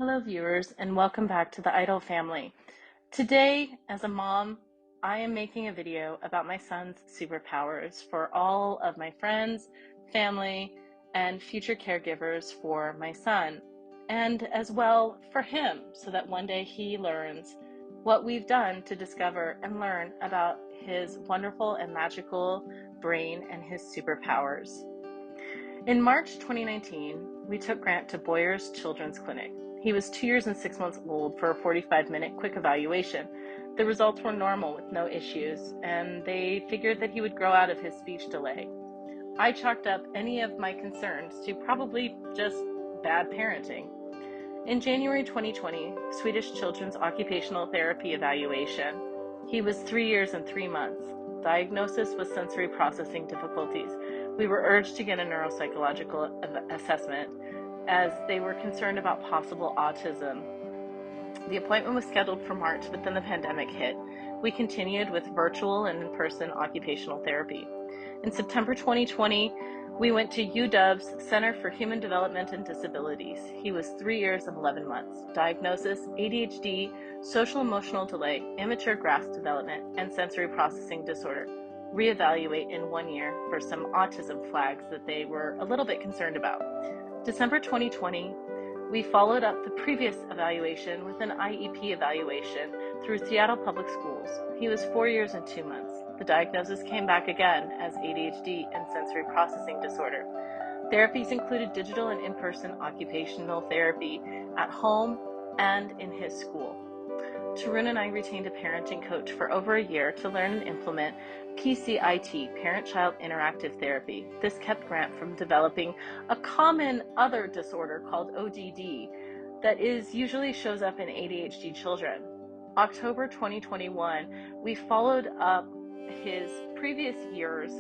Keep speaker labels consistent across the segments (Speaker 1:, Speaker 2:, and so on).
Speaker 1: Hello, viewers, and welcome back to the Idol family. Today, as a mom, I am making a video about my son's superpowers for all of my friends, family, and future caregivers for my son, and as well for him, so that one day he learns what we've done to discover and learn about his wonderful and magical brain and his superpowers. In March 2019, we took Grant to Boyer's Children's Clinic. He was 2 years and 6 months old for a 45-minute quick evaluation. The results were normal with no issues, and they figured that he would grow out of his speech delay. I chalked up any of my concerns to probably just bad parenting. In January 2020, Swedish Children's Occupational Therapy evaluation. He was 3 years and 3 months. Diagnosis was sensory processing difficulties. We were urged to get a neuropsychological assessment as they were concerned about possible autism. The appointment was scheduled for March, but then the pandemic hit. We continued with virtual and in-person occupational therapy. In September 2020, we went to UW's Center for Human Development and Disabilities. He was 3 years and 11 months. Diagnosis: ADHD, social emotional delay, immature grasp development, and sensory processing disorder. Reevaluate in 1 year for some autism flags that they were a little bit concerned about. December 2020, we followed up the previous evaluation with an IEP evaluation through Seattle Public Schools. He was 4 years and 2 months. The diagnosis came back again as ADHD and sensory processing disorder. Therapies included digital and in-person occupational therapy at home and in his school. Tarun and I retained a parenting coach for over a year to learn and implement PCIT, Parent-Child Interactive Therapy. This kept Grant from developing a common other disorder called ODD that usually shows up in ADHD children. October 2021, we followed up his previous year's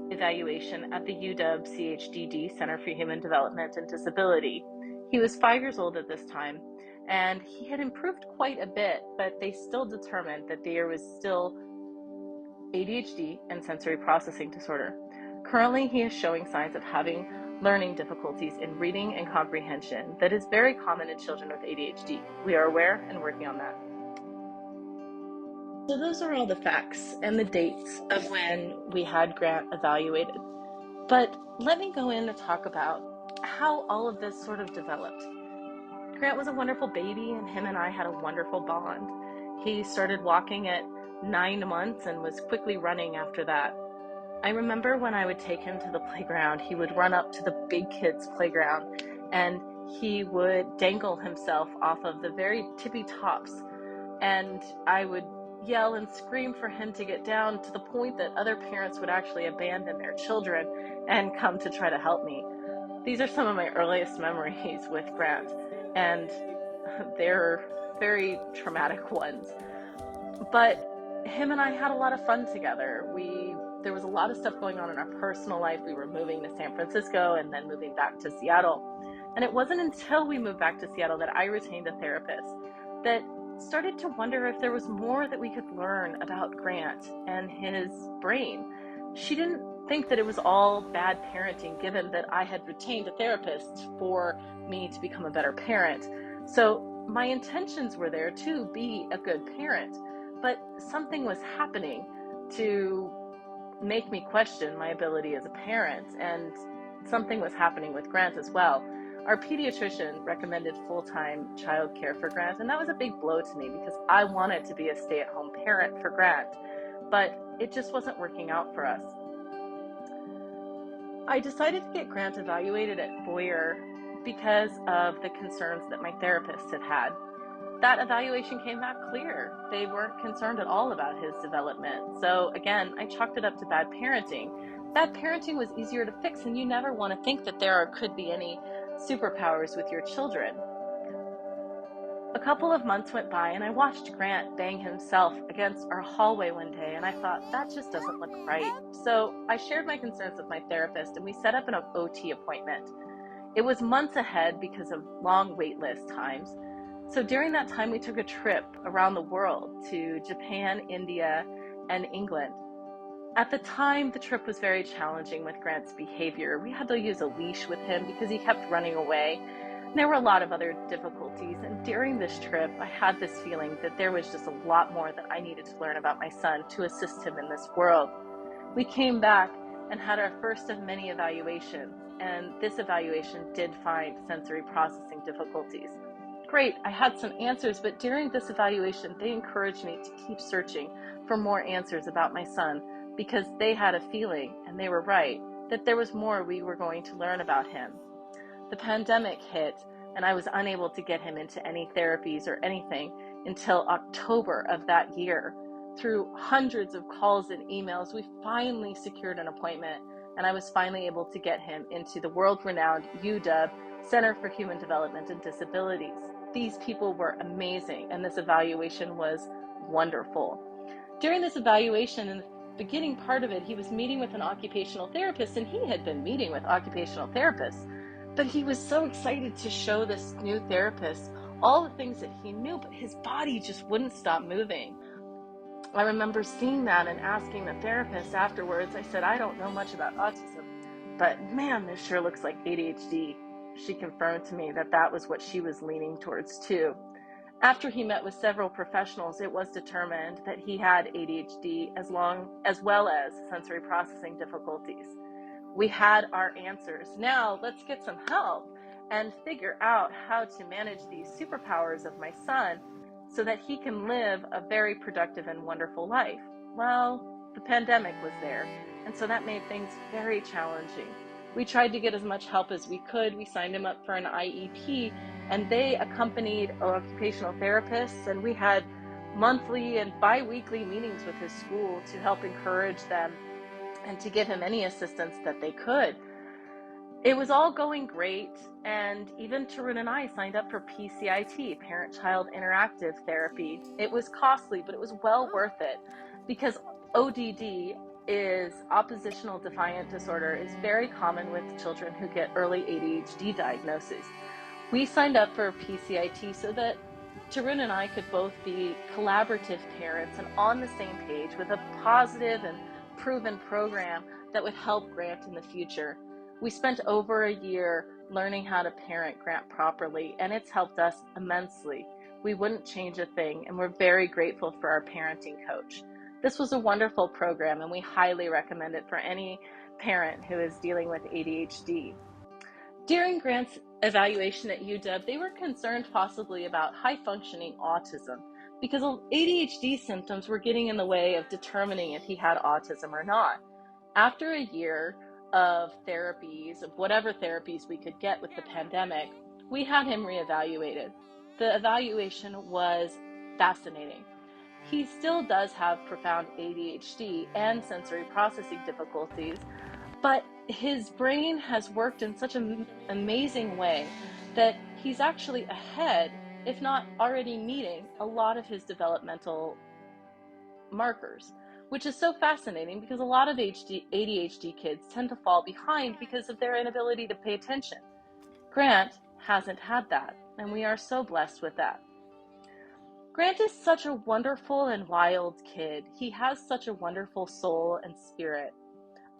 Speaker 1: evaluation at the UW CHDD, Center for Human Development and Disability. He was 5 years old at this time, and he had improved quite a bit, but they still determined that there was still ADHD and sensory processing disorder. Currently, he is showing signs of having learning difficulties in reading and comprehension that is very common in children with ADHD. We are aware and working on that. So those are all the facts and the dates of when we had Grant evaluated. But let me go in and talk about how all of this sort of developed. Grant was a wonderful baby, and him and I had a wonderful bond. He started walking at 9 months and was quickly running after that. I remember when I would take him to the playground, he would run up to the big kids' playground and he would dangle himself off of the very tippy tops, and I would yell and scream for him to get down, to the point that other parents would actually abandon their children and come to try to help me. These are some of my earliest memories with Grant, and they're very traumatic ones. But him and I had a lot of fun together. There was a lot of stuff going on in our personal life. We were moving to San Francisco and then moving back to Seattle. And it wasn't until we moved back to Seattle that I retained a therapist that started to wonder if there was more that we could learn about Grant and his brain. She didn't think that it was all bad parenting, given that I had retained a therapist for me to become a better parent. So my intentions were there to be a good parent, but something was happening to make me question my ability as a parent, and something was happening with Grant as well. Our pediatrician recommended full-time child care for Grant, and that was a big blow to me because I wanted to be a stay-at-home parent for Grant, but it just wasn't working out for us. I decided to get Grant evaluated at Boyer because of the concerns that my therapist had had. That evaluation came back clear. They weren't concerned at all about his development. So again, I chalked it up to bad parenting. Bad parenting was easier to fix, and you never want to think that there could be any superpowers with your children. A couple of months went by, and I watched Grant bang himself against our hallway one day, and I thought, that just doesn't look right. So I shared my concerns with my therapist, and we set up an OT appointment. It was months ahead because of long wait list times. So during that time, we took a trip around the world to Japan, India, and England. At the time, the trip was very challenging with Grant's behavior. We had to use a leash with him because he kept running away. There were a lot of other difficulties, and during this trip, I had this feeling that there was just a lot more that I needed to learn about my son to assist him in this world. We came back and had our first of many evaluations, and this evaluation did find sensory processing difficulties. Great, I had some answers, but during this evaluation, they encouraged me to keep searching for more answers about my son because they had a feeling, and they were right, that there was more we were going to learn about him. The pandemic hit, and I was unable to get him into any therapies or anything until October of that year. Through hundreds of calls and emails, we finally secured an appointment, and I was finally able to get him into the world-renowned UW, Center for Human Development and Disabilities. These people were amazing, and this evaluation was wonderful. During this evaluation, in the beginning part of it, he was meeting with an occupational therapist, and he had been meeting with occupational therapists. But he was so excited to show this new therapist all the things that he knew, but his body just wouldn't stop moving. I remember seeing that and asking the therapist afterwards. I said, I don't know much about autism, but man, this sure looks like ADHD. She confirmed to me that that was what she was leaning towards too. After he met with several professionals, it was determined that he had ADHD as well as sensory processing difficulties. We had our answers. Now let's get some help and figure out how to manage these superpowers of my son so that he can live a very productive and wonderful life. Well, the pandemic was there, and so that made things very challenging. We tried to get as much help as we could. We signed him up for an IEP, and they accompanied occupational therapists, and we had monthly and bi-weekly meetings with his school to help encourage them and to give him any assistance that they could. It was all going great, and even Tarun and I signed up for PCIT, Parent-Child Interactive Therapy. It was costly, but it was well worth it because ODD is oppositional defiant disorder is very common with children who get early ADHD diagnoses. We signed up for PCIT so that Tarun and I could both be collaborative parents and on the same page with a positive and proven program that would help Grant in the future. We spent over a year learning how to parent Grant properly, and it's helped us immensely. We wouldn't change a thing, and we're very grateful for our parenting coach. This was a wonderful program, and we highly recommend it for any parent who is dealing with ADHD. During Grant's evaluation at UW, they were concerned possibly about high-functioning autism because ADHD symptoms were getting in the way of determining if he had autism or not. After a year of therapies, of whatever therapies we could get with the pandemic, we had him reevaluated. The evaluation was fascinating. He still does have profound ADHD and sensory processing difficulties, but his brain has worked in such an amazing way that he's actually ahead, if not already meeting, a lot of his developmental markers, which is so fascinating because a lot of ADHD kids tend to fall behind because of their inability to pay attention. Grant hasn't had that, and we are so blessed with that. Grant is such a wonderful and wild kid. He has such a wonderful soul and spirit.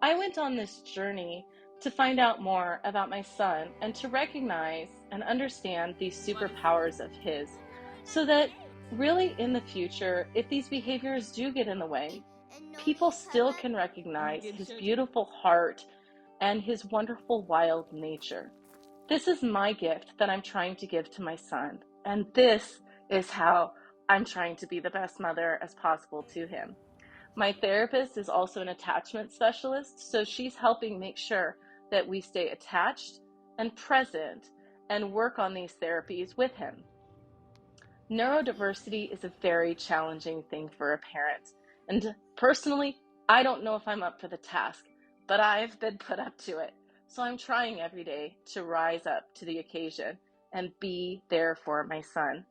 Speaker 1: I went on this journey to find out more about my son and to recognize and understand these superpowers of his so that really in the future, if these behaviors do get in the way, people still can recognize his beautiful heart and his wonderful wild nature. This is my gift that I'm trying to give to my son, and this is how I'm trying to be the best mother as possible to him. My therapist is also an attachment specialist, so she's helping make sure that we stay attached and present and work on these therapies with him. Neurodiversity is a very challenging thing for a parent, and personally, I don't know if I'm up for the task, but I've been put up to it. So I'm trying every day to rise up to the occasion and be there for my son.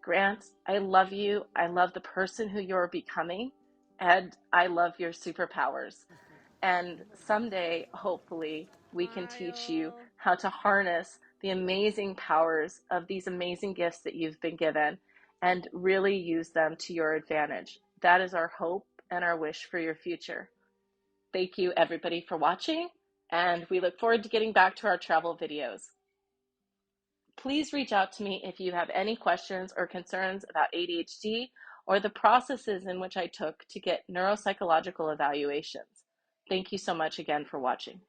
Speaker 1: Grant, I love you. I love the person who you're becoming, and I love your superpowers. And someday, hopefully, we can teach you how to harness the amazing powers of these amazing gifts that you've been given and really use them to your advantage. That is our hope and our wish for your future. Thank you, everybody, for watching, and we look forward to getting back to our travel videos. Please reach out to me if you have any questions or concerns about ADHD or the processes in which I took to get neuropsychological evaluations. Thank you so much again for watching.